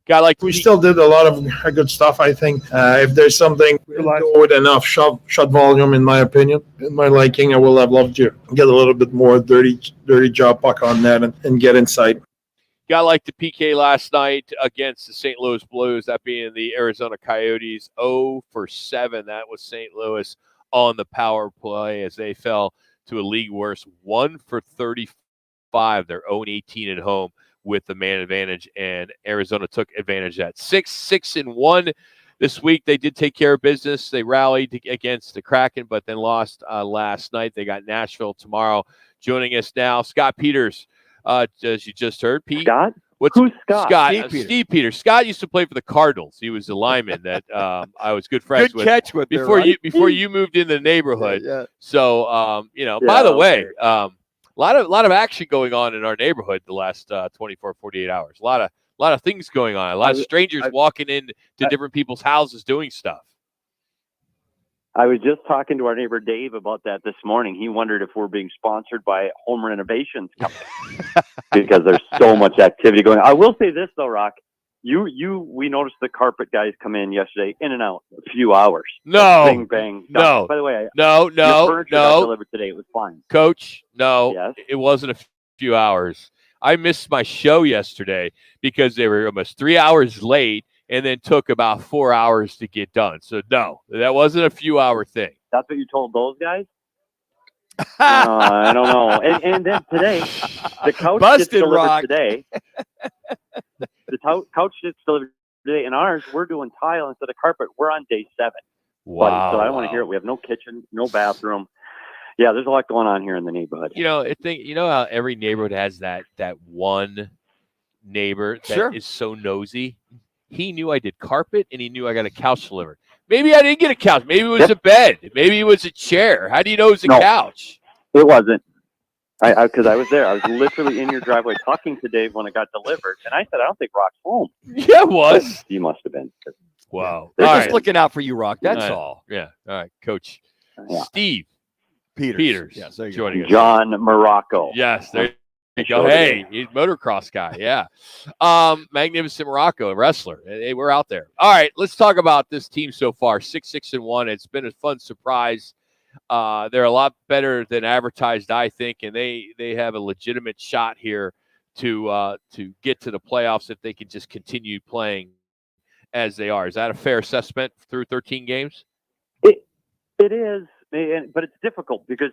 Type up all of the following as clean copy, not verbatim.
Guy like we still did a lot of good stuff, I think. If there's something with enough shot volume, in my opinion, in my liking, I will have loved to get a little bit more dirty job puck on net and get inside. Guy like the PK last night against the St. Louis Blues, that being the Arizona Coyotes. 0 for 7. That was St. Louis on the power play as they fell to a league worst 1 for 35. They're 0-18 at home with the man advantage, and Arizona took advantage of that. 6-1 this week. They did take care of business. They rallied against the Kraken, but then lost last night. They got Nashville tomorrow. Joining us now, Scott Peters. As you just heard, Pete. Scott? Who's Scott? Steve Peters. Scott used to play for the Cardinals. He was a lineman that I was good friends with. Good catch with before you moved in the neighborhood. Yeah. So by the way, a lot of action going on in our neighborhood the last 24, 48 hours. A lot of things going on. A lot of strangers walking into different people's houses doing stuff. I was just talking to our neighbor Dave about that this morning. He wondered if we're being sponsored by Home Renovations Company because there's so much activity going on. I will say this though, Rock. We noticed the carpet guys come in yesterday, in and out, a few hours. No. Bang, bang. No. By the way, no. Your furniture got delivered today. It was fine. Coach, no. Yes? It wasn't a few hours. I missed my show yesterday because they were almost 3 hours late. And then took about 4 hours to get done. So, no, that wasn't a few-hour thing. That's what you told those guys? I don't know. And then today, the couch gets delivered today. The couch gets delivered today. And ours, we're doing tile instead of carpet. We're on day 7. Wow. So I don't want to hear it. We have no kitchen, no bathroom. Yeah, there's a lot going on here in the neighborhood. You know how every neighborhood has that one neighbor that is so nosy? He knew I did carpet, and he knew I got a couch delivered. Maybe I didn't get a couch. Maybe it was a bed. Maybe it was a chair. How do you know it was a couch? It wasn't. Because I was there. I was literally in your driveway talking to Dave when it got delivered, and I said, I don't think Rock's home. Yeah, it was. He must have been. Wow. They're just looking out for you, Rock. That's all. Yeah. All right, Coach. Yeah. Steve Peters. Yes, joining us. John Morocco. Yes, there you go. Hey, he's a motocross guy. Yeah. Magnificent Morocco, a wrestler. Hey, we're out there. All right, let's talk about this team so far. 6-1. It's been a fun surprise. They're a lot better than advertised, I think, and they have a legitimate shot here to get to the playoffs if they can just continue playing as they are. Is that a fair assessment through 13 games? It is, but it's difficult because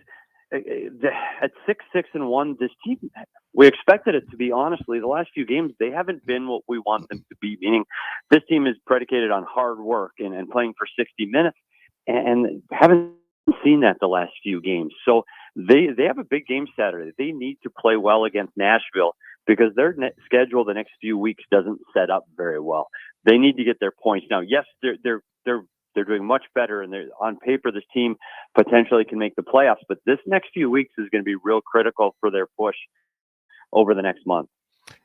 at 6-1, this team, we expected it to be, honestly, the last few games, they haven't been what we want them to be, meaning this team is predicated on hard work and playing for 60 minutes and haven't seen that the last few games. So they have a big game Saturday. They need to play well against Nashville because their schedule the next few weeks doesn't set up very well. They need to get their points. Now, yes, they're doing much better, and on paper, this team potentially can make the playoffs. But this next few weeks is going to be real critical for their push over the next month.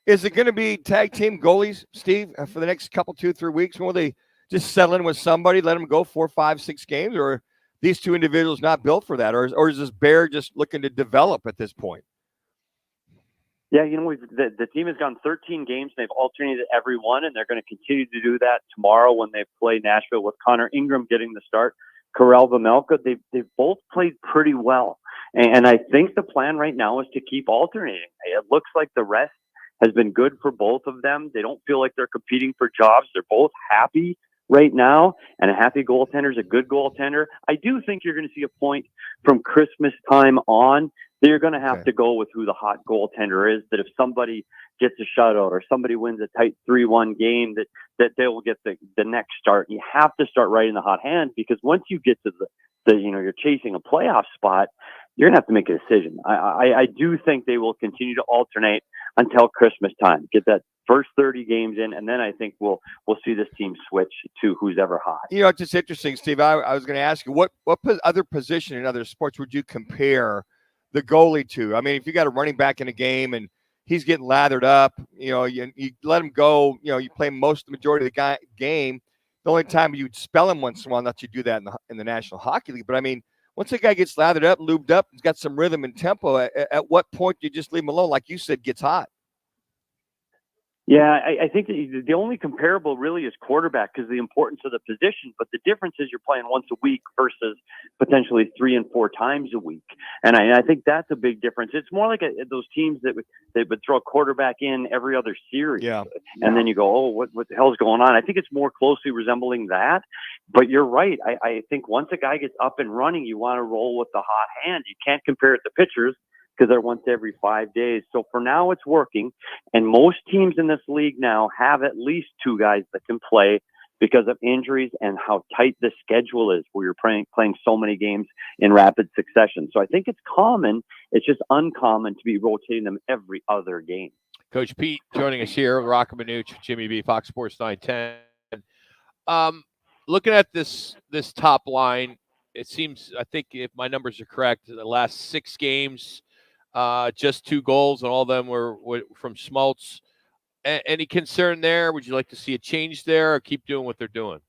Is it going to be tag team goalies, Steve, for the next couple, 2-3 weeks? Will they just settle in with somebody, let them go 4, 5, 6 games, or are these two individuals not built for that, or is this Bear just looking to develop at this point? Yeah, the team has gone 13 games. They've alternated every one, and they're going to continue to do that tomorrow when they play Nashville with Connor Ingram getting the start. Karel Vejmelka, they've both played pretty well. And I think the plan right now is to keep alternating. It looks like the rest has been good for both of them. They don't feel like they're competing for jobs. They're both happy right now, and a happy goaltender is a good goaltender. I do think you're going to see a point from Christmas time on. You're going to have to go with who the hot goaltender is, that if somebody gets a shutout or somebody wins a tight 3-1 game, that they will get the next start. You have to start right in the hot hand, because once you get to you're chasing a playoff spot, you're going to have to make a decision. I do think they will continue to alternate until Christmas time, get that first 30 games in, and then I think we'll see this team switch to who's ever hot. It's just interesting, Steve. I was going to ask you, what other position in other sports would you compare the goalie to? I mean, if you got a running back in a game and he's getting lathered up, you let him go, you play most of the majority of the game. The only time you'd spell him once in a while, not you do that in the National Hockey League. But I mean, once a guy gets lathered up, lubed up, he's got some rhythm and tempo, at what point do you just leave him alone? Like you said, gets hot. Yeah, I think the only comparable really is quarterback because of the importance of the position. But the difference is you're playing once a week versus potentially 3 and 4 times a week. And I think that's a big difference. It's more like those teams that would throw a quarterback in every other series. Yeah. And then you go, oh, what the hell's going on? I think it's more closely resembling that. But you're right. I think once a guy gets up and running, you want to roll with the hot hand. You can't compare it to pitchers, because they're once every 5 days. So for now, it's working. And most teams in this league now have at least 2 guys that can play because of injuries and how tight the schedule is, where you're playing so many games in rapid succession. So I think it's common. It's just uncommon to be rotating them every other game. Coach Pete joining us here, Rocco Minucci, Jimmy B, Fox Sports 910. Looking at this top line, it seems, I think if my numbers are correct, the last 6 games, just 2 goals, and all of them were from Schmaltz. Any concern there? Would you like to see a change there, or keep doing what they're doing?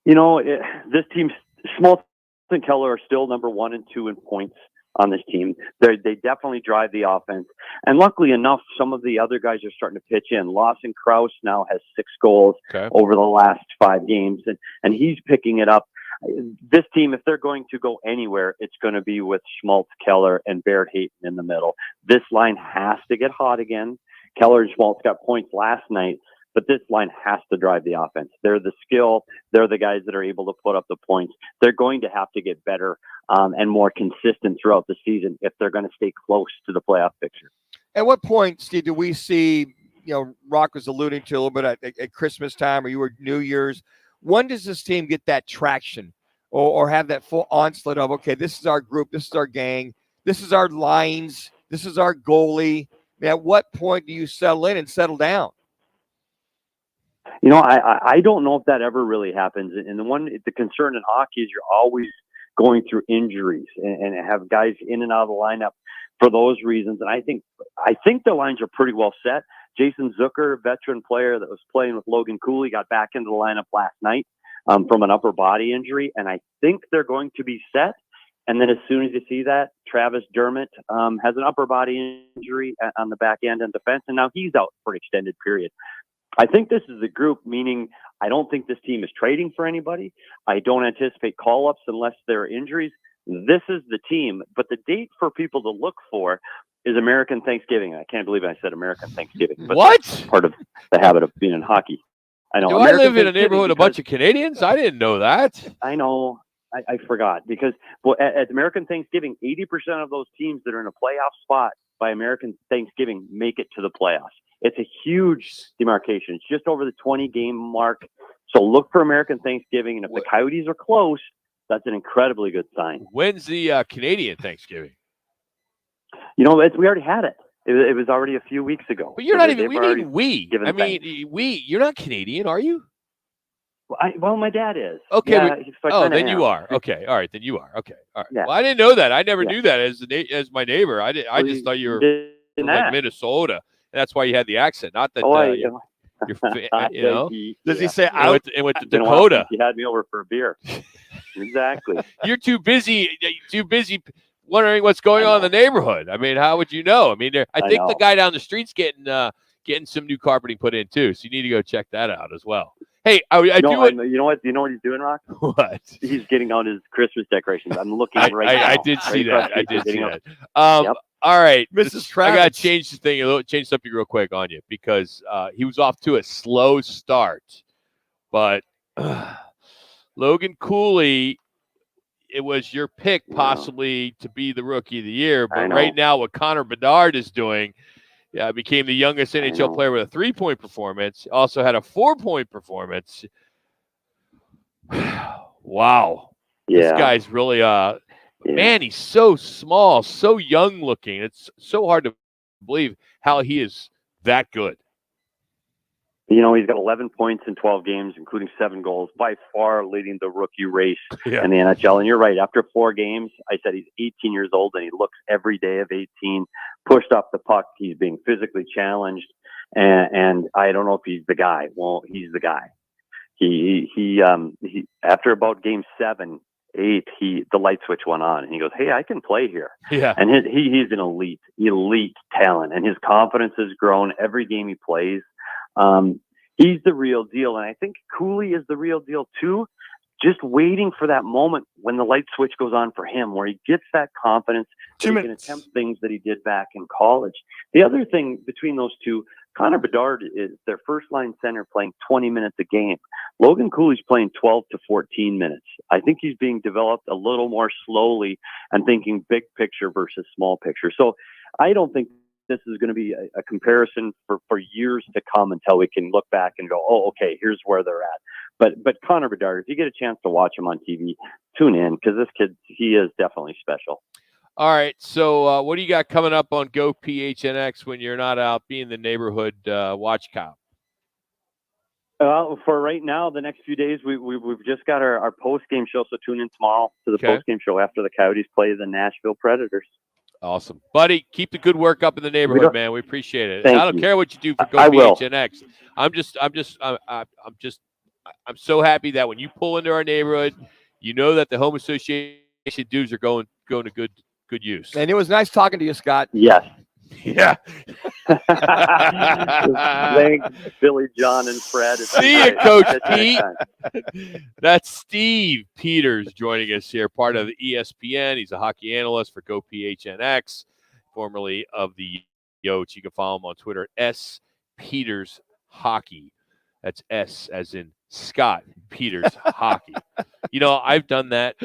This team, Schmaltz and Keller are still number 1 and 2 in points on this team. They definitely drive the offense. And luckily enough, some of the other guys are starting to pitch in. Lawson Krause now has 6 goals over the last 5 games, and he's picking it up. This team, if they're going to go anywhere, it's going to be with Schmaltz, Keller, and Baird Hayton in the middle. This line has to get hot again. Keller and Schmaltz got points last night, but this line has to drive the offense. They're the skill. They're the guys that are able to put up the points. They're going to have to get better and more consistent throughout the season if they're going to stay close to the playoff picture. At what point, Steve, do we see, Rock was alluding to a little bit at Christmas time, or you were New Year's, when does this team get that traction or have that full onslaught of, okay, this is our group, this is our gang, this is our lines, this is our goalie? At what point do you settle in and settle down? I don't know if that ever really happens. And the concern in hockey is you're always going through injuries and have guys in and out of the lineup for those reasons. And I think the lines are pretty well set. Jason Zucker, veteran player that was playing with Logan Cooley, got back into the lineup last night from an upper body injury. And I think they're going to be set. And then as soon as you see that, Travis Dermott has an upper body injury on the back end and defense, and now he's out for an extended period. I think this is the group, meaning I don't think this team is trading for anybody. I don't anticipate call-ups unless there are injuries. This is the team. But the date for people to look for is American Thanksgiving. I can't believe I said American Thanksgiving. But what? That's part of the habit of being in hockey. I know. Do I live in a neighborhood of a bunch of Canadians? I didn't know that. I know. I forgot because, at American Thanksgiving, 80% of those teams that are in a playoff spot by American Thanksgiving make it to the playoffs. It's a huge demarcation. It's just over the 20-game mark. So look for American Thanksgiving. And if the Coyotes are close, that's an incredibly good sign. When's the Canadian Thanksgiving? We already had it. It was already a few weeks ago. But you're not even, you're not Canadian, are you? Well, my dad is. Okay. Yeah, then you are. Okay. All right. Then you are. Okay. All right. Yeah. Well, I didn't know that. I never knew that as my neighbor. I just thought you were from like Minnesota, and that's why you had the accent. Not that you're Does he say I went to Dakota? He had me over for a beer. Exactly. You're too busy wondering what's going on in the neighborhood. I mean, how would you know? I mean, I think the guy down the street's getting some new carpeting put in too. So you need to go check that out as well. Hey, you know what? You know what he's doing, Rock? What? He's getting out his Christmas decorations. I'm looking now. I did see that. All right, Mrs. Travis. I got to change the thing. Change something real quick on you because he was off to a slow start, but Logan Cooley, it was your pick possibly to be the rookie of the year, but right now what Connor Bedard is doing. Yeah, became the youngest NHL player with a 3-point performance. Also had a 4-point performance. Wow. Yeah. This guy's really man, he's so small, so young looking. It's so hard to believe how he is that good. He's got 11 points in 12 games, including 7 goals, by far leading the rookie race in the NHL. And you're right, after 4 games, I said he's 18 years old and he looks every day of 18, pushed off the puck. He's being physically challenged. And I don't know if he's the guy. Well, he's the guy. He after about game 7, 8, the light switch went on, and he goes, "Hey, I can play here." Yeah. And he's an elite talent, and his confidence has grown every game he plays. He's the real deal, and I think Cooley is the real deal too. Just waiting for that moment when the light switch goes on for him, where he gets that confidence that he can attempt things that he did back in college. The other thing between those two, Connor Bedard is their first line center playing 20 minutes a game. Logan Cooley's playing 12 to 14 minutes. I think he's being developed a little more slowly and thinking big picture versus small picture. So I don't think this is going to be a comparison for years to come until we can look back and go, oh, okay, here's where they're at. But Connor Bedard, if you get a chance to watch him on TV, tune in, because this kid, he is definitely special. All right, so what do you got coming up on Go PHNX when you're not out being the neighborhood watch cop? For right now, the next few days, we've just got our post-game show, so tune in tomorrow to the post-game show after the Coyotes play the Nashville Predators. Awesome. Buddy, keep the good work up in the neighborhood, man. We appreciate it. Thank I don't you. care what you do for Go PHNX. I'm so happy that when you pull into our neighborhood, you know that the home association dues are going to good use. And it was nice talking to you, Scott. Yes. Yeah. Thanks, Billy, John, and Fred. See you, Coach Pete. That's Steve Peters joining us here, part of the ESPN. He's a hockey analyst for Go PHNX, formerly of the Yotes. You can follow him on Twitter at S Peters Hockey. That's S as in Scott Peters Hockey. You know, I've done that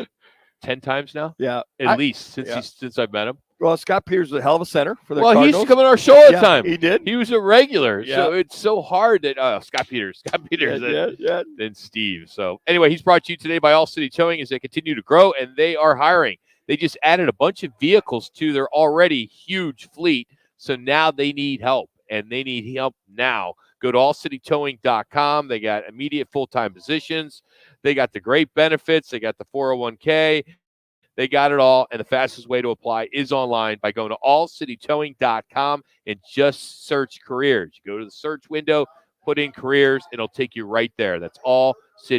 10 times now. Yeah, at least since I've met him. Well, Scott Peters is a hell of a center for the Cardinals. He used to come on our show all the time. He did. He was a regular. Yeah. So it's so hard that Scott Peters, then Steve. So anyway, he's brought to you today by All City Towing as they continue to grow, and they are hiring. They just added a bunch of vehicles to their already huge fleet. So now they need help, and they need help now. Go to allcitytowing.com. They got immediate full-time positions. They got the great benefits. They got the 401k. They got it all, and the fastest way to apply is online by going to allcitytowing.com and just search careers. You go to the search window, put in careers, it'll take you right there. That's All City